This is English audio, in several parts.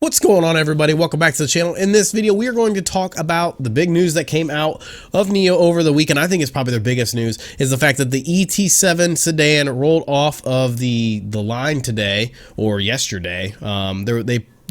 What's going on, everybody? Welcome back to the channel. In this video, we are going to talk about the big news that came out of NIO over the weekend. I think it's probably their biggest news is the fact that the ET7 sedan rolled off of the line today or yesterday.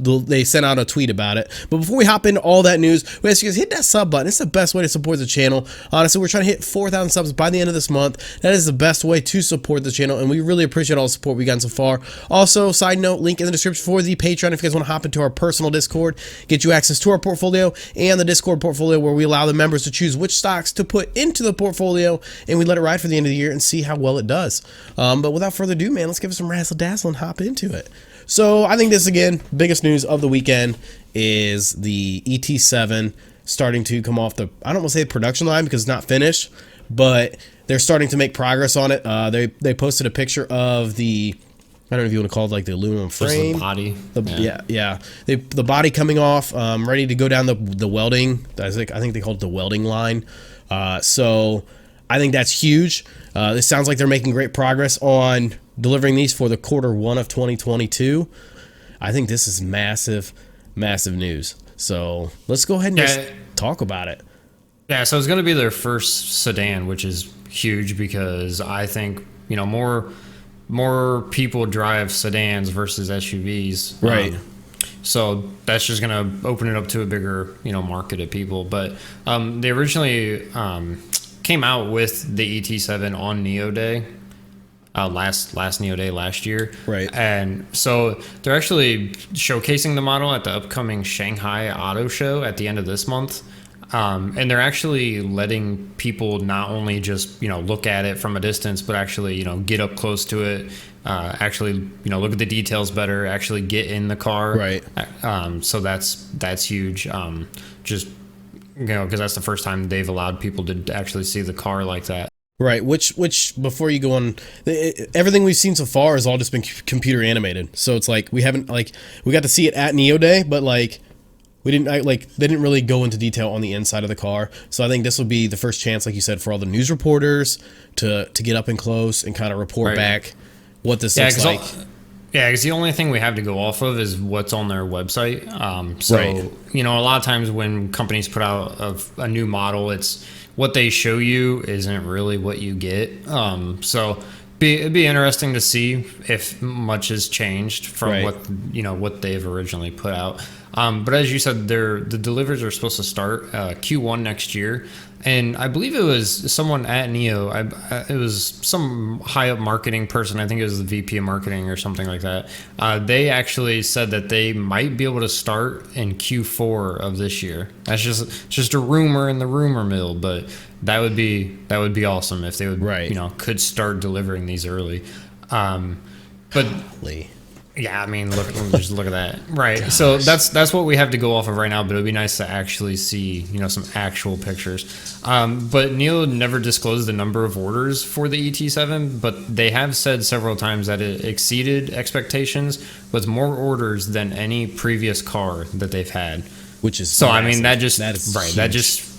They sent out a tweet about it. But before we hop into all that news, we ask you guys hit that sub button. It's the best way to support the channel. Honestly, we're trying to hit 4,000 subs by the end of this month. That is the best way to support the channel, and we really appreciate all the support we've gotten so far. Also, side note, link in the description for the Patreon if you guys want to hop into our personal Discord, get you access to our portfolio and the Discord portfolio where we allow the members to choose which stocks to put into the portfolio, and we let it ride for the end of the year and see how well it does. But without further ado, man, let's give it some razzle dazzle and hop into it. So I think this, again, biggest news of the weekend is the ET7 starting to come off the, I don't want to say the production line because it's not finished, but they're starting to make progress on it. They posted a picture of the, I don't know if you want to call it like the aluminum frame. The body. The body coming off, ready to go down the welding. I think they called it the welding line. So I think that's huge. This sounds like they're making great progress on delivering these for the Q1 of 2022. I think this is massive news. So let's go ahead and just talk about it. Yeah, so it's going to be their first sedan, which is huge because I think, you know, more people drive sedans versus SUVs. Right. So that's just going to open it up to a bigger, you know, market of people. But they originally came out with the ET7 on NIO Day. Last NIO Day last year. Right. And so they're actually showcasing the model at the upcoming Shanghai Auto Show at the end of this month. And they're actually letting people not only just, you know, look at it from a distance, but actually, you know, get up close to it, actually, you know, look at the details better, actually get in the car. Right. So that's huge. Just, you know, because that's the first time they've allowed people to actually see the car like that. Right, which before you go on, everything we've seen so far has all just been computer animated. So it's like we haven't, like, we got to see it at NIO Day, but like we didn't, they didn't really go into detail on the inside of the car. So I think this will be the first chance, like you said, for all the news reporters to get up and close and kind of report back what this looks like. Because the only thing we have to go off of is what's on their website. You know, a lot of times when companies put out a new model, it's what they show you isn't really what you get. So it'd be interesting to see if much has changed from what they've originally put out. But as you said, the deliveries are supposed to start Q1 next year. And I believe it was someone at NIO, it was some high up marketing person, I think it was the VP of marketing or something like that. They actually said that they might be able to start in Q4 of this year. That's just a rumor in the rumor mill, but that would be awesome if they would, you know, could start delivering these early. Yeah, I mean, just look at that. Right. Gosh. So that's what we have to go off of right now, but it would be nice to actually see, you know, some actual pictures. But NIO never disclosed the number of orders for the ET7, but they have said several times that it exceeded expectations with more orders than any previous car that they've had. Which is so massive. I mean,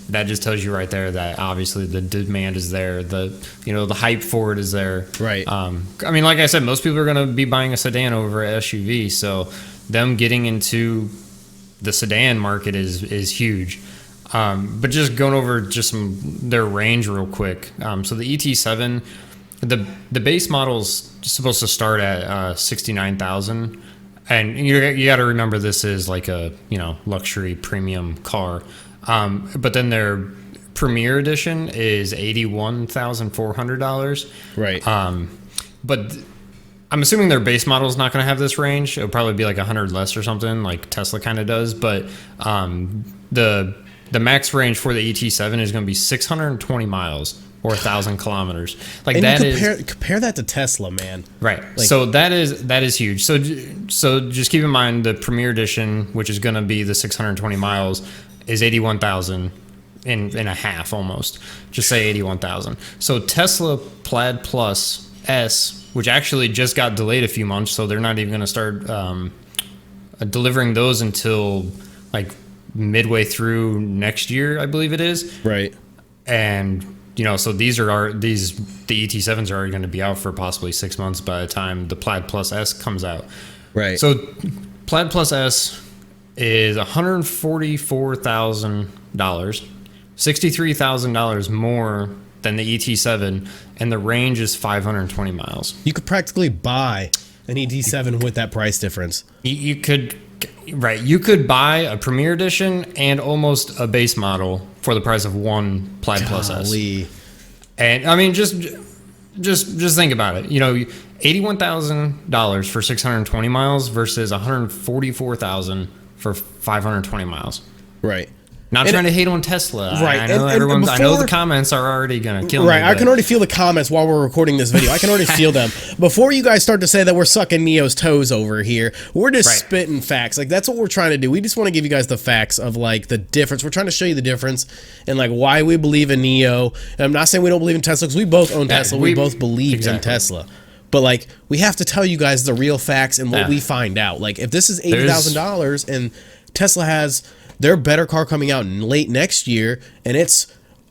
that just tells you right there that obviously the demand is there, the hype for it is there. Right. I mean, like I said, most people are going to be buying a sedan over an SUV, so them getting into the sedan market is huge. But just going over just their range real quick. So the ET7, the base model's supposed to start at 69,000, and you got to remember this is like a, you know, luxury premium car. But then their Premier Edition is $81,400. Right. But I'm assuming their base model is not going to have this range. It'll probably be like 100 less or something, like Tesla kind of does. But the max range for the ET7 is going to be 620 miles or 1,000 kilometers. Like, and that compare that to Tesla, man. Right. Like, so that is huge. So just keep in mind the Premier Edition, which is going to be the 620 miles, is 81,000 in a half almost. Just say 81,000. So Tesla Plaid Plus S, which actually just got delayed a few months, so they're not even going to start delivering those until like midway through next year, I believe it is. Right. And you know, so the ET7s are already going to be out for possibly 6 months by the time the Plaid Plus S comes out. Right. So Plaid Plus S is $144,000, $63,000 more than the ET7, and the range is 520 miles. You could practically buy an ET7 with that price difference. You could, right? You could buy a Premier Edition and almost a base model for the price of one Plaid Plus S. And I mean, just think about it. You know, $81,000 for 620 miles versus $144,000 for 520 miles. Right. Not trying to hate on Tesla. Right. I know everyone's. I know the comments are already gonna kill me. Right. I can already feel the comments while we're recording this video. I can already feel them. Before you guys start to say that we're sucking Nio's toes over here, we're just spitting facts. Like, that's what we're trying to do. We just want to give you guys the facts of, like, the difference. We're trying to show you the difference and, like, why we believe in Nio. And I'm not saying we don't believe in Tesla, because we both own Tesla. We both believe in Tesla. But, like, we have to tell you guys the real facts and what we find out. Like, if this is $80,000 and Tesla has their better car coming out in late next year, and it's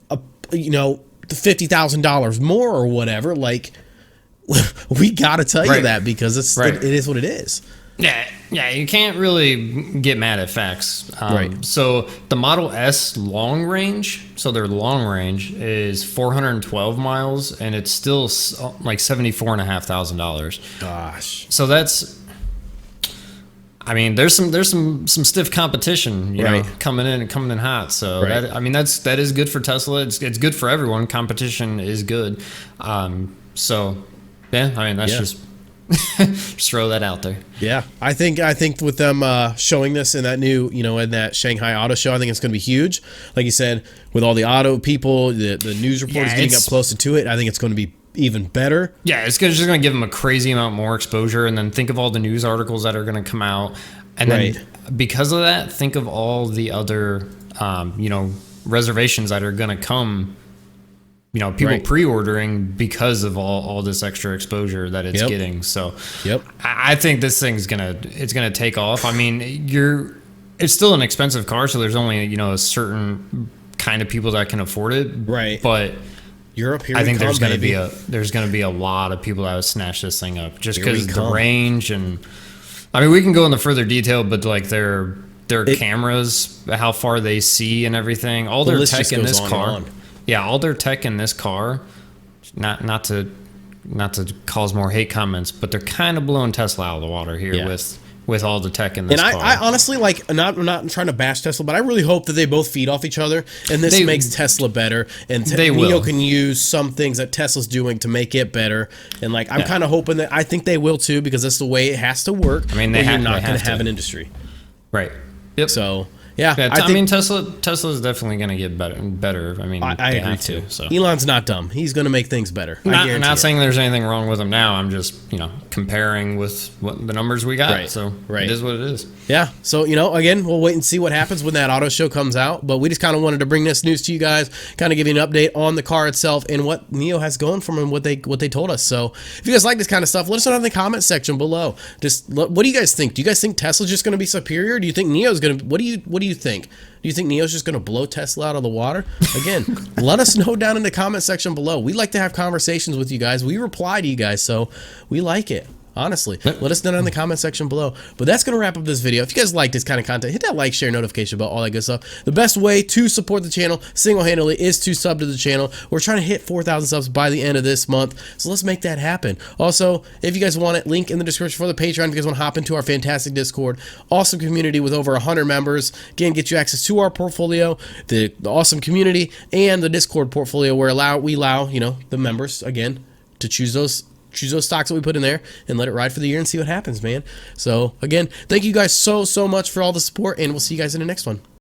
$50,000 more or whatever, like, we gotta tell you that, because it is what it is. Yeah, you can't really get mad at facts. So the Model S long range, so their long range is 412 miles, and it's still like $74,500. Gosh. So that's, I mean, there's some stiff competition, you know, coming in hot. So that, I mean, that is good for Tesla. It's good for everyone. Competition is good. So yeah, I mean, that's just throw that out there. Yeah, I think with them showing this in that new, in that Shanghai Auto Show, I think it's going to be huge. Like you said, with all the auto people, the news reporters getting up closer to it, I think it's going to be even better. Yeah, it's just going to give them a crazy amount more exposure, and then think of all the news articles that are going to come out, and then because of that, think of all the other reservations that are going to come. People pre-ordering because of all this extra exposure that it's getting. So I think this thing's gonna take off. I mean, it's still an expensive car, so there's only a certain kind of people that can afford it. Right. But Europe, I think there's gonna be a lot of people that would snatch this thing up just because the range, and I mean, we can go into further detail, but like their cameras, how far they see and everything, all their tech in this car. Yeah, all their tech in this car, not to cause more hate comments, but they're kind of blowing Tesla out of the water here with all the tech in this car. And I honestly, like, I'm not trying to bash Tesla, but I really hope that they both feed off each other, and this makes Tesla better, and Nio can use some things that Tesla's doing to make it better. And, like, I'm kind of hoping that, I think they will too, because that's the way it has to work. I mean, you're not going to have an industry. Right. Yep. So... Yeah, I mean, Tesla's definitely going to get better. I mean, I agree too. So Elon's not dumb. He's going to make things better. I'm not saying there's anything wrong with him now. I'm just, comparing with what the numbers we got. So it is what it is. Yeah. So, again, we'll wait and see what happens when that auto show comes out. But we just kind of wanted to bring this news to you guys, kind of give you an update on the car itself and what Nio has going for them and what they told us. So if you guys like this kind of stuff, let us know in the comment section below. What do you guys think? Do you guys think Tesla's just going to be superior? Do you think Nio's going to? What do you think? Do you think Nio's just going to blow Tesla out of the water? Again, let us know down in the comment section below. We like to have conversations with you guys. We reply to you guys, so we like it. Honestly, let us know in the comment section below. But that's going to wrap up this video. If you guys like this kind of content, hit that like, share, notification bell, all that good stuff. The best way to support the channel single-handedly is to sub to the channel. We're trying to hit 4,000 subs by the end of this month, so let's make that happen. Also, if you guys want it, link in the description for the Patreon. If you guys want to hop into our fantastic Discord, awesome community with over 100 members. Again, get you access to our portfolio, the awesome community, and the Discord portfolio where we allow the members, again, to choose those stocks that we put in there and let it ride for the year and see what happens, man. So again, thank you guys so much for all the support, and we'll see you guys in the next one.